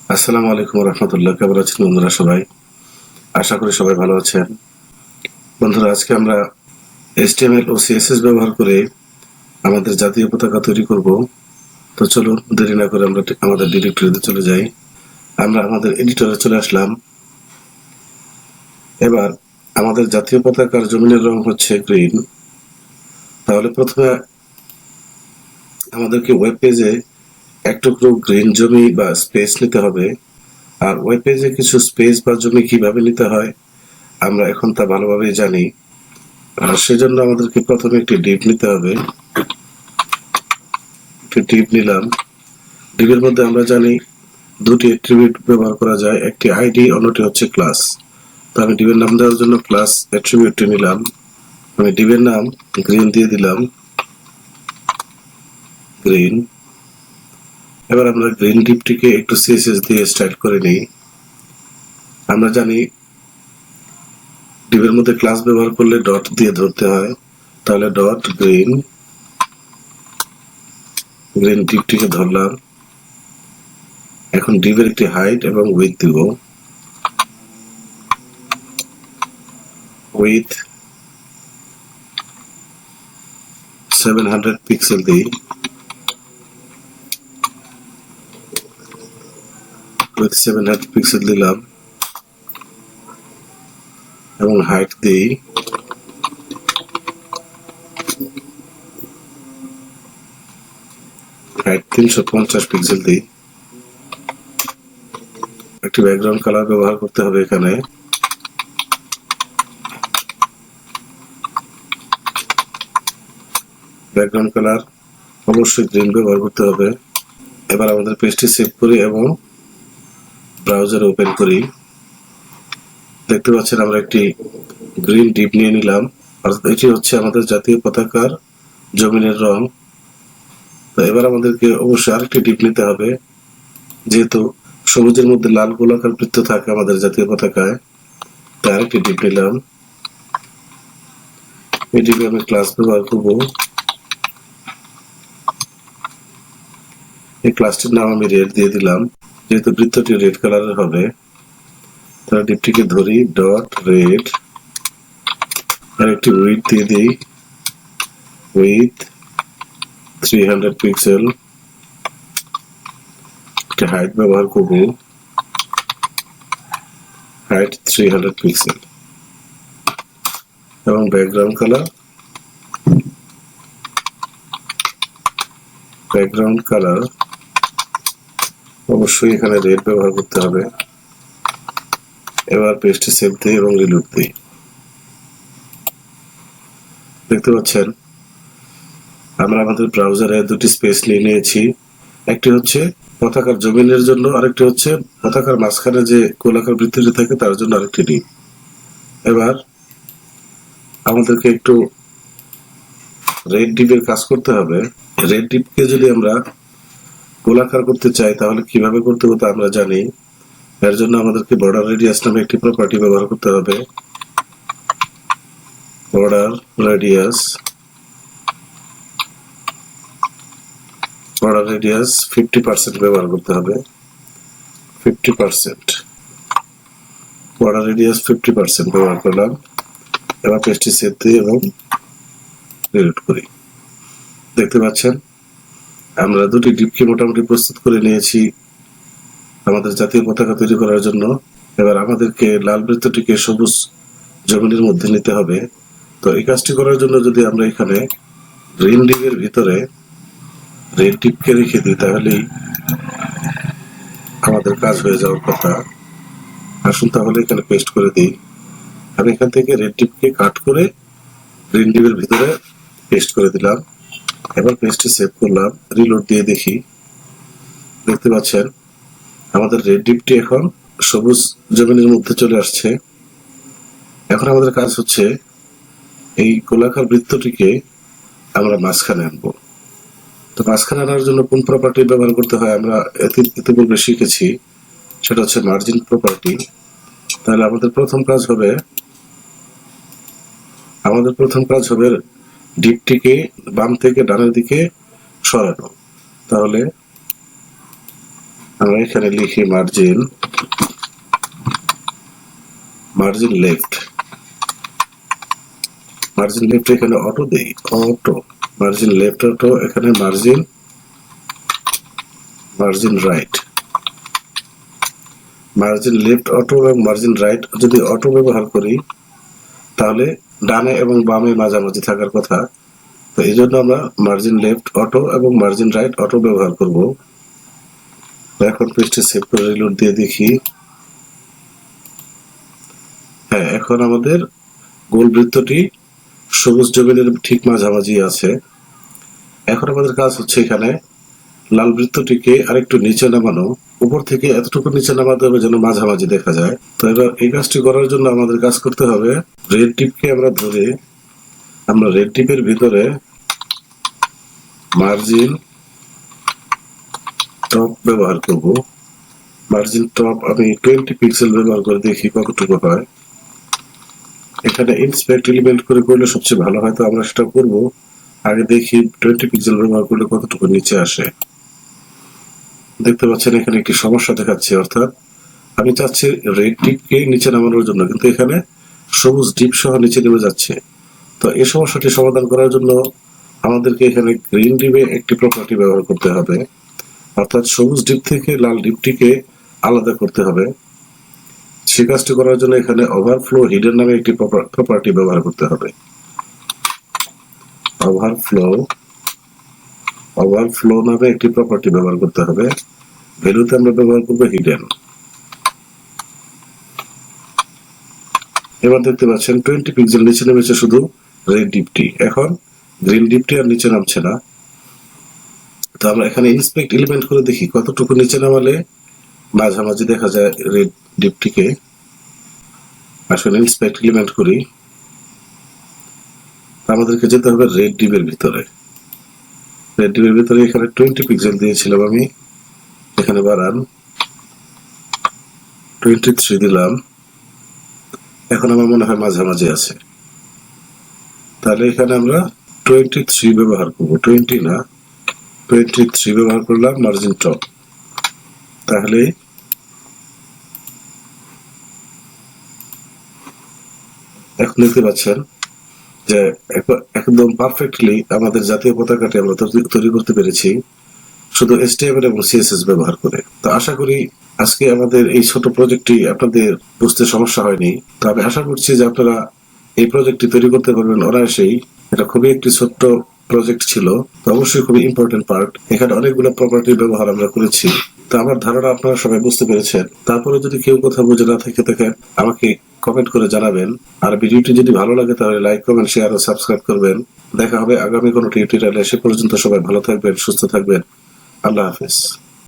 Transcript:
আসসালামু আলাইকুম রহমতুল্লাহ। কেমন আছেন বন্ধুরা সবাই? আশা করি সবাই ভালো আছেন। বন্ধুরা, আজকে আমরা HTML ও CSS ব্যবহার করে আমাদের জাতীয় পতাকা তৈরি করব। তো চলুন দেরি না করে আমরা আমাদের ডিরেক্টরিতে চলে যাই। আমরা আমাদের এডিটরে চলে আসলাম। এবার আমাদের জাতীয় পতাকার জমিনের রং হচ্ছে গ্রিন। তাহলে প্রথমে আমাদেরকে ওয়েব পেজে এক টুকরো গ্রিন জমি বা স্পেস নিতে হবে। আর ওয়েব পেজে কিছু স্পেস বা জমি কিভাবে নিতে হয় আমরা এখন তা ভালোভাবেই জানি। আর সেজন্য আমাদেরকে প্রথমে একটি ডিভ নিতে হবে। একটি ডিভ নিলাম। ডিভের মধ্যে আমরা জানি দুটি অ্যাট্রিবিউট ব্যবহার করা যায়, একটি আইডি, অন্যটি হচ্ছে ক্লাস। তো আমি ডিভের নাম দেওয়ার জন্য ক্লাস অ্যাট্রিবিউটটি নিলাম। আমি ডিভের নাম গ্রিন দিয়ে দিলাম, গ্রিন। এবার আমরা গ্রিন ডিভটিকে একটু সিএসএস দিয়ে স্টাইল করে নিই। আমরা জানি ডিভের মধ্যে ক্লাস ব্যবহার করলে ডট দিয়ে ধরতে হয়, তাহলে ডট গ্রিন, গ্রিন ডিভটিকে ধরলাম। এখন ডিভের একটি হাইট এবং উইথ দিব। উইথ 700 পিক্সেল দিই। উইথ 700 পিক্সেল দিলাম এবং হাইট দিই হাইট 350 পিক্সেল দিই। একটি ব্যাকগ্রাউন্ড কালার ব্যবহার করতে হবে এখানে। ব্যাকগ্রাউন্ড কালার অবশ্যই গ্রিন ব্যবহার করতে হবে। এবার আমাদের পেজটি সেভ করি এবং ব্রাউজারে ওপেন করি। দেখতে পাচ্ছেন আমরা একটি গ্রিন ডিভ নিয়ে নিলাম, অর্থাৎ এটি হচ্ছে আমাদের জাতীয় পতাকার জমিনের রং। তো এবার আমাদেরকে অবশ্যই আরেকটি ডিভ নিতে হবে, যেহেতু সবুজের মধ্যে লাল গোলাকার বৃত্ত থাকে আমাদের জাতীয় পতাকায়। তাই আরেকটি ডিভ নিলাম। এই ডিভে আমি ক্লাস ব্যবহার করব। এই ক্লাসটির নাম আমি রেড দিয়ে দিলাম, যেহেতু বৃত্তটি রেড কালারের হবে। তাহলে ডিভটিকে ধরি, ডট রেড, আর একটি উইথ দিয়ে দিই, উইথ 300 পিক্সেল। একটি হাইট ব্যবহার করব, হাইট 300 পিক্সেল এবং ব্যাকগ্রাউন্ড কালার অবশ্যই এখানে রেড ব্যবহার করতে হবে। এবার পেজটি সেভ দিই এবং রিলোড দিই। দেখতে পাচ্ছেন আমরা আমাদের ব্রাউজারে দুটি স্পেস নিয়ে নিয়েছি। একটি হচ্ছে পতাকার জমিনের জন্য, আরেকটি হচ্ছে পতাকার মাঝখানে যে গোলাকার বৃত্তটি থাকে তার জন্য আরেকটি ডিভ। এবার আমাদেরকে একটু রেড ডিভের কাজ করতে হবে। রেড ডিভকে যদি আমরা গোলাকার করতে চাই তাহলে কিভাবে করতে হবে আমরা জানি। এর জন্য আমাদেরকে বর্ডার রেডিয়াস নামে একটি প্রপার্টি ব্যবহার করতে হবে। বর্ডার রেডিয়াস 50% ব্যবহার করতে হবে। 50%, বর্ডার রেডিয়াস 50% ব্যবহার করলাম। এবার পেজটি সেভ দিই এবং রিলোড করি। দেখতে পাচ্ছেন আমরা দুটি ডিভকে মোটামুটি প্রস্তুত করে নিয়েছি আমাদের জাতীয় পতাকা তৈরি করার জন্য। এবার আমাদেরকে লাল বৃত্তটিকে সবুজ জমিনের মধ্যে নিতে হবে। তো এই কাজটি করার জন্য যদি আমরা এখানে গ্রিন ডিভের ভিতরে রেড ডিভকে রেখে দিই তাহলেই আমাদের কাজ হয়ে যাওয়ার কথা। আসুন তাহলে এখানে পেস্ট করে দিই। আমি এখান থেকে রেড ডিভকে কাট করে গ্রিন ডিভের ভিতরে পেস্ট করে দিলাম। এবার পেজটি সেভ করলাম, রিলোড দিয়ে দেখি। দেখতে পাচ্ছেন আমাদের রেড ডিভটি এখন সবুজ জমিনের মধ্যে চলে আসছে। এখন আমাদের কাজ হচ্ছে এই গোলাকার বৃত্তটিকে আমরা মাঝখানে আনবো। তো মাঝখানে আনার জন্য কোন প্রপার্টি ব্যবহার করতে হয় আমরা ইতিপূর্বে শিখেছি, সেটা হচ্ছে মার্জিন প্রপার্টি। তাহলে আমাদের প্রথম কাজ হবে ডিভটিকে বাম থেকে ডানের দিকে সরানো। তাহলে আমরা এখানে লিখি মার্জিন লেফট এখানে অটো দেই, অটো মার্জিন লেফট অটো, এখানে margin right. Margin left auto এবং মার্জিন রাইট যদি অটো ব্যবহার করি তাহলে ডানে এবং বামে মাঝামাঝি থাকার কথা, তো এই জন্য আমরা মার্জিন লেফট অটো এবং মার্জিন রাইট অটো ব্যবহার করব। এখন পেজটি সেভ করে রিলোড দিয়ে দেখি। হ্যাঁ, এখন আমাদের গোল বৃত্তটি সবুজ ডোমেনের ঠিক মাঝামাঝি আছে। এখন আমাদের কাজ হচ্ছে এখানে লাল বৃত্তটিকে আরেকটু নিচে নামানো, উপর থেকে এতটুকু নিচে নামাতে হবে যেন মাঝামাঝি দেখা যায়। তো এবার এই কাজটি করার জন্য আমাদের কাজ করতে হবে, রেড টিপকে আমরা ধরে আমরা রেড টিপের ভিতরে মার্জিন টপ ব্যবহার করব। মার্জিন টপ আমি 20 পিক্সেল ব্যবহার করে দেখি কতটুকু হয়। এখানে ইন্সপেক্ট এলিমেন্ট করে করলে সবচেয়ে ভালো হয়, তো আমরা সেটা করব। আগে দেখি 20 পিক্সেল ব্যবহার করলে কতটুকু নিচে আসে। দেখতে পাচ্ছেন এখানে একটি সমস্যা দেখাচ্ছে, অর্থাৎ আমি চাচ্ছি রেড ডিপকে নিচে নামানোর জন্য, কিন্তু এখানে সবুজ ডিপ সহ নিচে নেমে যাচ্ছে। তো এই সমস্যাটি সমাধান করার জন্য আমাদেরকে এখানে গ্রিন ডিপে একটি প্রপার্টি ব্যবহার করতে হবে, অর্থাৎ সবুজ ডিপ থেকে লাল ডিপটিকে আলাদা করতে হবে। সে কাজটি করার জন্য এখানে ওভারফ্লো হিডেন নামে একটি প্রপার্টি ব্যবহার করতে হবে। ওভারফ্লো নামে একটি প্রপার্টি ব্যবহার করতে হবে। ভ্যালুতে আমরা ব্যবহার করবো হিডেন। এবার দেখতে পাচ্ছেন 20 পিক্সেল নিচে নেমেছে শুধু রেড ডিপটি, এখন গ্রিন ডিপটি আর নিচে নামছে না। তো আমরা এখানে ইন্সপেক্ট এলিমেন্ট করে দেখি কতটুকু নিচে নামালে মাঝামাঝি দেখা যায় রেড ডিপটিকে। আসলে ইন্সপেক্ট এলিমেন্ট করি, আমাদেরকে যেতে হবে রেড ডিপের ভিতরে। রেড ডিপের ভিতরে এখানে 20 পিক্সেল দিয়েছিলাম আমি, এখানে বাড়ান 23 দিলাম। এখন আমার মনে হয় মাঝামাঝি আছে, তাহলে এখানে আমরা 23 ব্যবহার করবো, 20 না 23 ব্যবহার করলাম মার্জিন টপ। তাহলে এখন দেখতে পাচ্ছেন যে একদম পারফেক্টলি আমাদের জাতীয় পতাকাটি আমরা তৈরি করতে পেরেছি শুধু HTML এবং CSS ব্যবহার করে। তো আশা করি আজকে আমাদের এই ছোট প্রজেক্টটি আপনাদের বুঝতে সমস্যা হয়নি। তো আমি আশা করছি যে আপনারা এই প্রজেক্টটি তৈরি করতে পারবেন অনায়াসেই। এটা খুবই একটি ছোট্ট প্রজেক্ট ছিল, তো অবশ্যই খুবই ইম্পর্টেন্ট পার্ট। এখানে অনেকগুলো প্রপার্টির ব্যবহার আমরা করেছি। তো আমার ধারণা আপনারা সবাই বুঝতে পেরেছেন। তারপরে যদি কেউ কথা বুঝে না থেকে থাকেন আমাকে কমেন্ট করে জানাবেন। আর ভিডিওটি যদি ভালো লাগে তাহলে লাইক, কমেন্ট, শেয়ার ও সাবস্ক্রাইব করবেন। দেখা হবে আগামী কোনো টিউটোরিয়ালে। সে পর্যন্ত সবাই ভালো থাকবেন, সুস্থ থাকবেন। আল্লাহ হাফেজ।